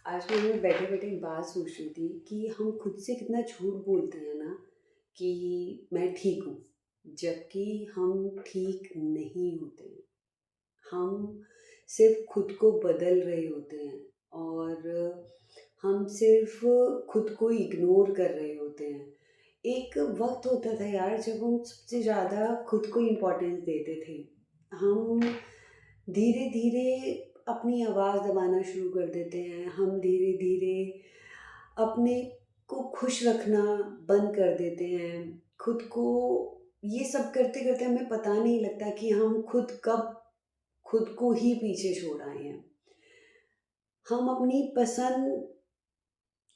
आज मैं बैठे बैठे एक बात सोच रही थी कि हम खुद से कितना झूठ बोलते हैं ना कि मैं ठीक हूँ, जबकि हम ठीक नहीं होते हैं। हम सिर्फ खुद को बदल रहे होते हैं और हम सिर्फ खुद को इग्नोर कर रहे होते हैं। एक वक्त होता था यार जब हम सबसे ज़्यादा खुद को इम्पोर्टेंस देते थे। हम धीरे धीरे अपनी आवाज़ दबाना शुरू कर देते हैं। हम धीरे धीरे अपने को खुश रखना बंद कर देते हैं। खुद को ये सब करते करते हमें पता नहीं लगता कि हम खुद कब खुद को ही पीछे छोड़ आए हैं। हम अपनी पसंद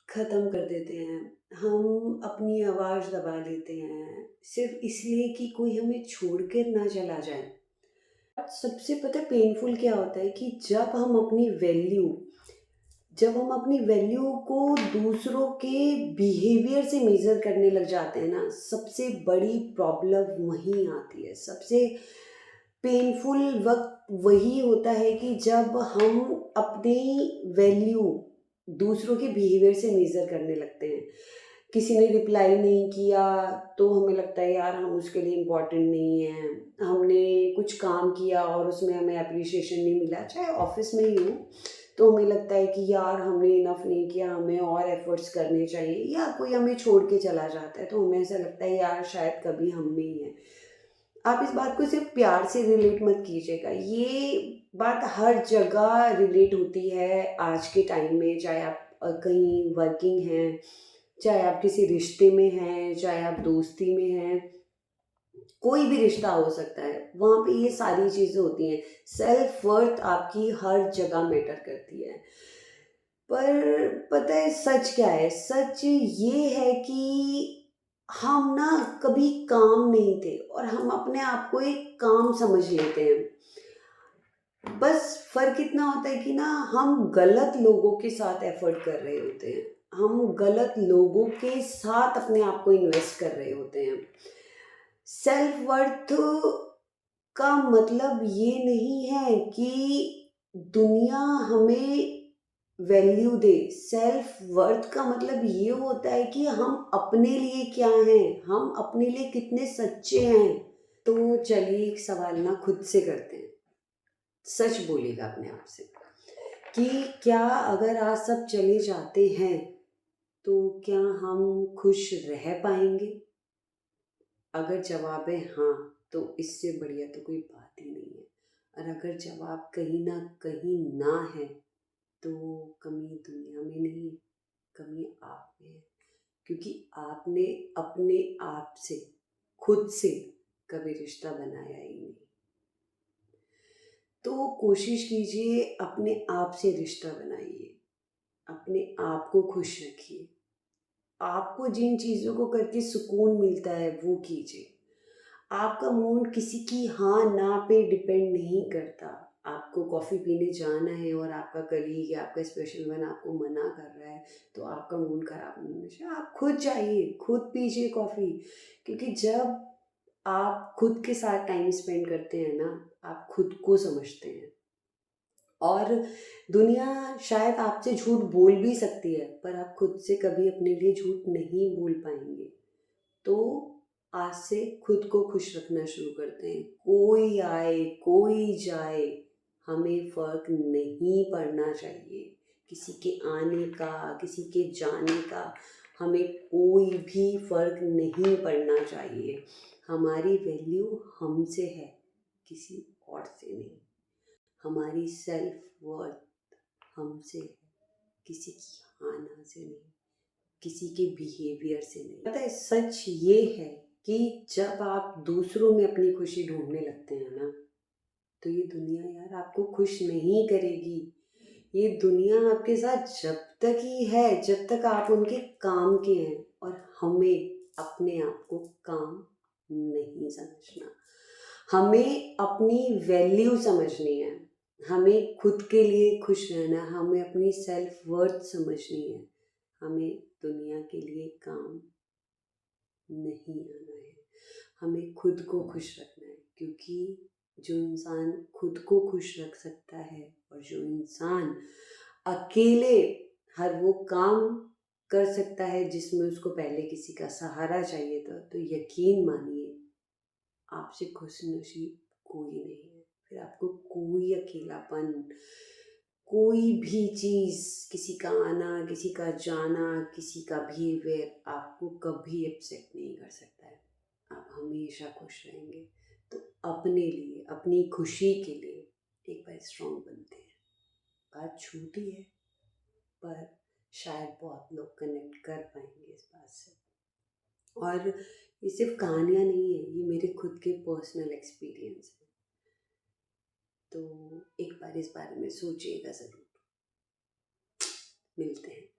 ख़त्म कर देते हैं। हम अपनी आवाज़ दबा लेते हैं सिर्फ इसलिए कि कोई हमें छोड़ कर ना चला जाए। सबसे पता है पेनफुल क्या होता है कि जब हम अपनी वैल्यू को दूसरों के बिहेवियर से मेज़र करने लग जाते हैं ना, सबसे बड़ी प्रॉब्लम वहीं आती है। सबसे पेनफुल वक़्त वही होता है कि जब हम अपनी वैल्यू दूसरों के बिहेवियर से मेज़र करने लगते हैं। किसी ने रिप्लाई नहीं किया तो हमें लगता है यार हम उसके लिए इम्पोर्टेंट नहीं हैं। हमने कुछ काम किया और उसमें हमें एप्रिसिएशन नहीं मिला, चाहे ऑफ़िस में ही हो, तो हमें लगता है कि यार हमने इनफ नहीं किया, हमें और एफ़र्ट्स करने चाहिए। या कोई हमें छोड़ के चला जाता है तो हमें ऐसा लगता है यार शायद कभी हम में ही है। आप इस बात को सिर्फ प्यार से रिलेट मत कीजिएगा, ये बात हर जगह रिलेट होती है आज के टाइम में। चाहे आप कहीं वर्किंग हैं, चाहे आप किसी रिश्ते में हैं, चाहे आप दोस्ती में हैं, कोई भी रिश्ता हो सकता है, वहाँ पे ये सारी चीज़ें होती हैं। सेल्फ वर्थ आपकी हर जगह मैटर करती है। पर पता है सच क्या है? सच ये है कि हम ना कभी काम नहीं थे और हम अपने आप को एक काम समझ लेते हैं। बस फ़र्क इतना होता है कि ना हम गलत लोगों के साथ एफ़र्ट कर रहे होते हैं। हम गलत लोगों के साथ अपने आप को इन्वेस्ट कर रहे होते हैं। सेल्फ वर्थ का मतलब ये नहीं है कि दुनिया हमें वैल्यू दे। सेल्फ वर्थ का मतलब ये होता है कि हम अपने लिए क्या हैं, हम अपने लिए कितने सच्चे हैं। तो चलिए एक सवाल ना खुद से करते हैं। सच बोलिएगा अपने आप से कि क्या अगर आज सब चले जाते हैं तो क्या हम खुश रह पाएंगे? अगर जवाब है हाँ, तो इससे बढ़िया तो कोई बात ही नहीं है। और अगर जवाब कहीं ना कहीं ना है तो कमी दुनिया में नहीं, कमी आप में है। क्योंकि आपने अपने आप से, खुद से कभी रिश्ता बनाया ही नहीं। तो कोशिश कीजिए अपने आप से रिश्ता बनाइए, अपने आप को खुश रखिए। आपको जिन चीज़ों को करके सुकून मिलता है वो कीजिए। आपका मूड किसी की हाँ ना पे डिपेंड नहीं करता। आपको कॉफ़ी पीने जाना है और आपका कलीग या आपका स्पेशल वन आपको मना कर रहा है तो आपका मूड ख़राब नहीं होना चाहिए। आप खुद जाइए, खुद पीजिए कॉफ़ी। क्योंकि जब आप खुद के साथ टाइम स्पेंड करते हैं ना, आप खुद को समझते हैं। और दुनिया शायद आपसे झूठ बोल भी सकती है पर आप खुद से कभी अपने लिए झूठ नहीं बोल पाएंगे। तो आज से खुद को खुश रखना शुरू करते हैं। कोई आए कोई जाए, हमें फ़र्क नहीं पड़ना चाहिए। किसी के आने का, किसी के जाने का हमें कोई भी फ़र्क नहीं पड़ना चाहिए। हमारी वैल्यू हमसे है, किसी और से नहीं। हमारी सेल्फ वर्थ हमसे है, किसी की हाँ ना से नहीं, किसी के बिहेवियर से नहीं। पता है सच ये है कि जब आप दूसरों में अपनी खुशी ढूंढने लगते हैं ना, तो ये दुनिया यार आपको खुश नहीं करेगी। ये दुनिया आपके साथ जब तक ही है जब तक आप उनके काम के हैं। और हमें अपने आप को काम नहीं समझना, हमें अपनी वैल्यू समझनी है। हमें खुद के लिए खुश रहना, हमें अपनी सेल्फ वर्थ समझनी है। हमें दुनिया के लिए काम नहीं आना है, हमें खुद को खुश रखना है। क्योंकि जो इंसान खुद को खुश रख सकता है और जो इंसान अकेले हर वो काम कर सकता है जिसमें उसको पहले किसी का सहारा चाहिए था, तो यकीन मानिए आपसे खुशनसीब कोई नहीं है। फिर आपको कोई अकेलापन, कोई भी चीज़, किसी का आना, किसी का जाना, किसी का बिहेवियर आपको कभी अपसेट नहीं कर सकता है। आप हमेशा खुश रहेंगे। तो अपने लिए, अपनी खुशी के लिए एक बार स्ट्रॉन्ग बनते हैं। बात छोटी है, पर शायद बहुत लोग कनेक्ट कर पाएंगे इस बात से। और ये सिर्फ कहानियाँ नहीं है, ये मेरे खुद के पर्सनल एक्सपीरियंस है। तो एक बार इस बारे में सोचिएगा ज़रूर। मिलते हैं।